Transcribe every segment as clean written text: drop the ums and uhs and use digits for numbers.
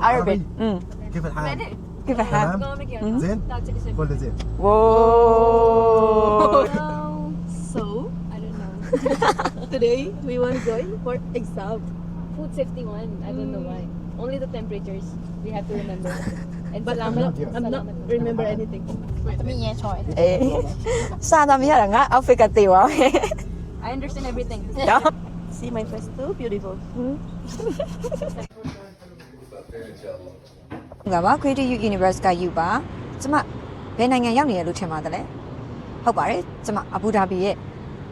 Arabic. كيف الحال؟ كيف الحال؟ زين؟ كله زين. Whoa. So, I don't know. Today, we want to go in for exam. Food safety one. I don't know why. Only the temperatures we have to remember. And But I'm not remember anything. သမီးရဲ့ choice. စာသားမရတာငါ outfit ကတေးပါပဲ I understand everything. See my face too beautiful. ငါပါ Creative Universe ကယူပါကျမဘယ်နိုင်ငံရောက်နေရလို့ထင်ပါတယ်လဲဟုတ်ပါတယ်ကျမအဘူဒါဘီရဲ့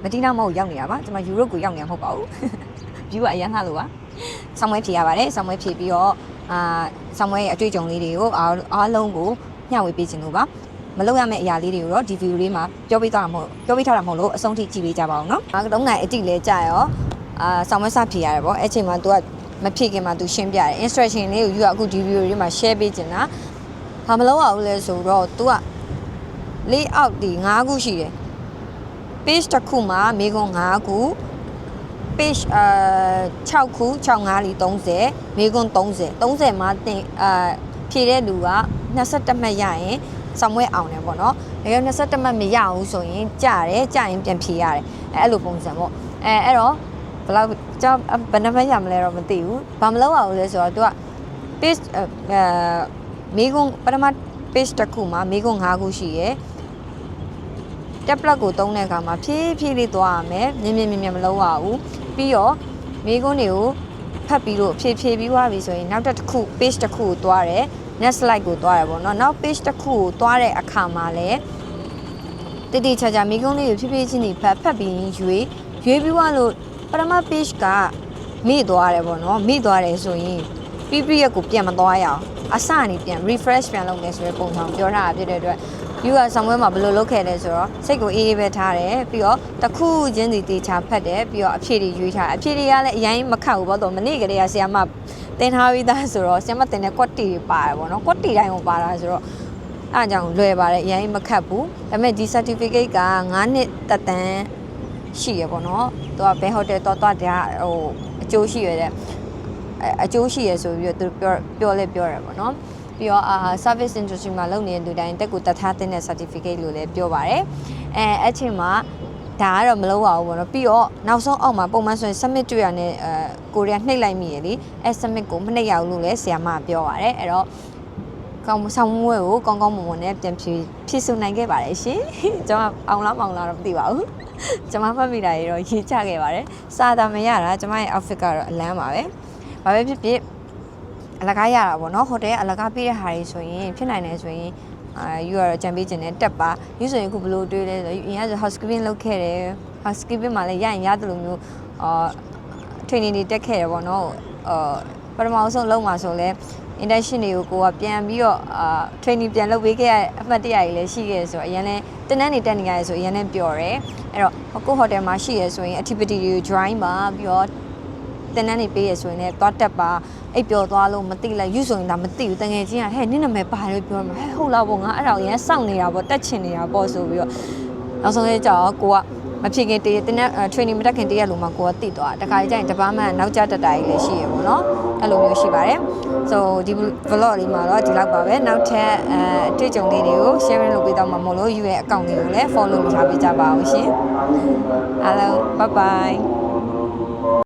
မဒီနာမောက်ရောက်နေတာပါကျမယူရိုပကိုရောက်နေတာမဟုတ်ပါဘူး view ကအရန်လှလို့ပါဆောင်းဝဲဖြေရပါတယ်ဆောင်းဝဲဖြေပြီးတော့ဆောင်းဝဲရဲ့အတွေ့အကြုံလေးတွေကိုအားလုံးကိုမျှဝေပေးခြင်းလို့ပါမလုပ်ရမယ့်အရာလေးတွေကိုတော့ဒီ view လေးမှာပြောပေးထားတာမဟုတ်လို့အဆုံးထိကြည့်ပေးကြပါအောင်နော်ငါကတော့ငါအတိလဲကြာရောဆောင်းဝဲစဖြေရတယ်ပေါ့အဲ့ချိန်မှာ तू ကမဖြေခင်မှာ तू ရှင်းပြတယ် instruction လေးကိုယူအခုဒီ view လေးမှာ share ပေးခြင်းတာဘာမလုပ်ရဘူးလဲဆိုတော့ तू က layout ဒီ5ခုရှိတယ် page တစ်ခုမှာမေကွန်5ခု page 6ခု6 5လီ30မေကွန်30မှာတင်ဖြည့်တဲ့လူက21မှတ်ရရင်ဆောင်ဝဲအောင်တယ်ပေါ့နော်ဒါကြောင့်21မှတ်မရဘူးဆိုရင်ကြာရင်ပြန်ဖြည့်ရတယ်အဲ့လိုပုံစံပေါ့အဲ့တော့ဘယ်လောက်ကြောက်ဘယ်နှမှတ်ရမလဲတော့မသိဘူးဘာမလုပ်ရဘူးလဲဆိုတော့ तू က page မေကွန်ပထမ page တစ်ခုမှာမေကွန်5ခုရှိရယ်tablet ကိုသုံးတဲ့အခါမှာဖြည်းလေးသွားရမယ်မြင်မလုပ်ရဘူးပြီးတော့မိကုန်းတွေကိုဖတ်ပြီးတော့ဖြည်းပြီးသွားပြီဆိုရင်နောက်တစ်ခု page တစ်ခုကိုသွားတယ် next slide ကိုသွားရပေါ့နော်နောက် page တစ်ခုကိုသွားတဲ့အခါမှာလည်းတိချာမိကုန်းလေးကိုဖြည်းချင်းဖတ်ပြီးရွေးပြီးသွားလို့ပထမ page ကမိသွားတယ်ပေါ့နော်မိသွားတယ်ဆိုရင်ပြီးရက်ကိုပြန်မသွားရအောင်အစအနေပြန် refresh ပြန်လုပ်နေဆိုတဲ့ပုံစံပြောထားတာဖြစ်တဲ့အတွက် you က somewhere မှာဘယ်လိုလုပ်ခဲ့လဲဆိုတော့စိတ်ကိုအေးပဲထားတယ်ပြီးတော့တစ်ခုချင်းစီတေချာဖတ်တယ်ပြီးတော့အဖြေတွေရွေးထားအဖြေတွေကလည်းအရင်မခတ်ဘူးပေါ့တော့မနေ့ကလေးကဆရာမတင်ထားပြီးသားဆိုတော့ဆရာမတင်တဲ့ quality တွေပါတယ်ပေါ့နော် quality တိုင်းကိုပါတာဆိုတော့အားကြောင့်လွယ်ပါတယ်အရင်မခတ်ဘူးဒါပေမဲ့ဒီ certificate က9နှစ်တက်တန်းရှိရပေါ့နော်သူကဘယ် hotel တော့တဲ့ဟိုအကျိုးရှိရတဲ့အကျိုးရှိရဆိုပြီးတော့သူပြောတယ်ပေါ့နော်ပြီးတော့service industry မှာလုပ်နေတဲ့လူတိုင်းတက်ကိုတတ်ထားတဲ့ certificate လို့လည်းပြောပါတယ်အဲ့ချိန်မှာဒါကတော့မလုပ်ရဘူးပေါ့နော်ပြီးတော့နောက်ဆုံးအောက်မှာပုံမှန်ဆိုရင် submit တွေ့ရတဲ့ကိုရီးယားနှိပ်လိုက်မိရလေအဲ့ submit ကိုမနှိပ်ရဘူးလို့လည်းဆရာမပြောပါတယ်အဲ့တော့ဆောင်မွေးကိုကောင်းမွန်နဲ့ပြန်ဖြည့်စုံနိုင်ခဲ့ပါတယ်ရှင်ကျွန်မအောင်လားတော့မသိပါဘူးကျွန်မဖတ်မိတာရေတော့ရေးချခဲ့ပါတယ်စာတာမရတာကျွန်မရဲ့ outfit ကတော့အလန်းပါပဲဘာပဲဖြစ်အလကားရတာပေါ့နော်ဟိုတယ်အလကားပေးတဲ့ဟာတွေဆိုရင်ဖြစ်နိုင်တယ်ဆိုရင်ယူရတော့ကြံပေးခြင်းနဲ့တက်ပါယူဆိုရင်ခုဘလို့တွေးလဲဆိုရင်ဆို housekeeping လုပ်ခဲ့တယ် housekeeping မှာလည်းရရင်ရတယ်လို့မျိုး training တွေတက်ခဲ့ရပေါ့နော်ပထမဆုံးလုံးမှာဆိုလဲ internship တွေကိုကပြန်ပြီးတော့training ပြန်လုပ်ပေးခဲ့ရအမှတ်တရကြီးလည်းရှိခဲ့ဆိုတော့အရင်လည်းတင်တန်းနေတက်နေရတယ်ဆိုအရင်လည်းပျော်တယ်အဲ့တော့ကို hotel မှာရှိရဆိုရင် activity တွေကို join ပါပြီးတော့တင်တန်းနေပေးရဆိုရင်လည်းသွားတက်ပါအိပ်ပျော်သွားလို့မသိလိုက်ယူဆိုရင်ဒါမသိဘူးတကယ်ချင်းကဟဲ့နင့်နာမည်ပါလို့ပြောမှာဟဲ့ဟုတ်လားပေါ့ငါအဲ့ဒါကိုရမ်းစောင့်နေတာပေါ့တက်ချင်နေတာပေါ့ဆိုပြီးတော့နောက်ဆုံးလေးကြောက်ကိုကမဖြစ်ခင်တင်းနဲ့ training မတက်ခင်တရက်လုံးမှာကိုကတိသွားတခါကျရင်တပားမှနောက်ကျတက်တာကြီးလည်းရှိရပေါ့နော်အဲ့လိုမျိုးရှိပါတယ် so ဒီ vlog လေးမှာတော့ဒီလောက်ပါပဲနောက်ထပ်အတွေ့အကြုံလေးတွေကို sharing လုပ်ပေးတော့မှာမို့လို့ယူရဲ့ account လေးကိုလည်း follow လုပ်ထားပေးကြပါအောင်ရှင်အားလုံး bye bye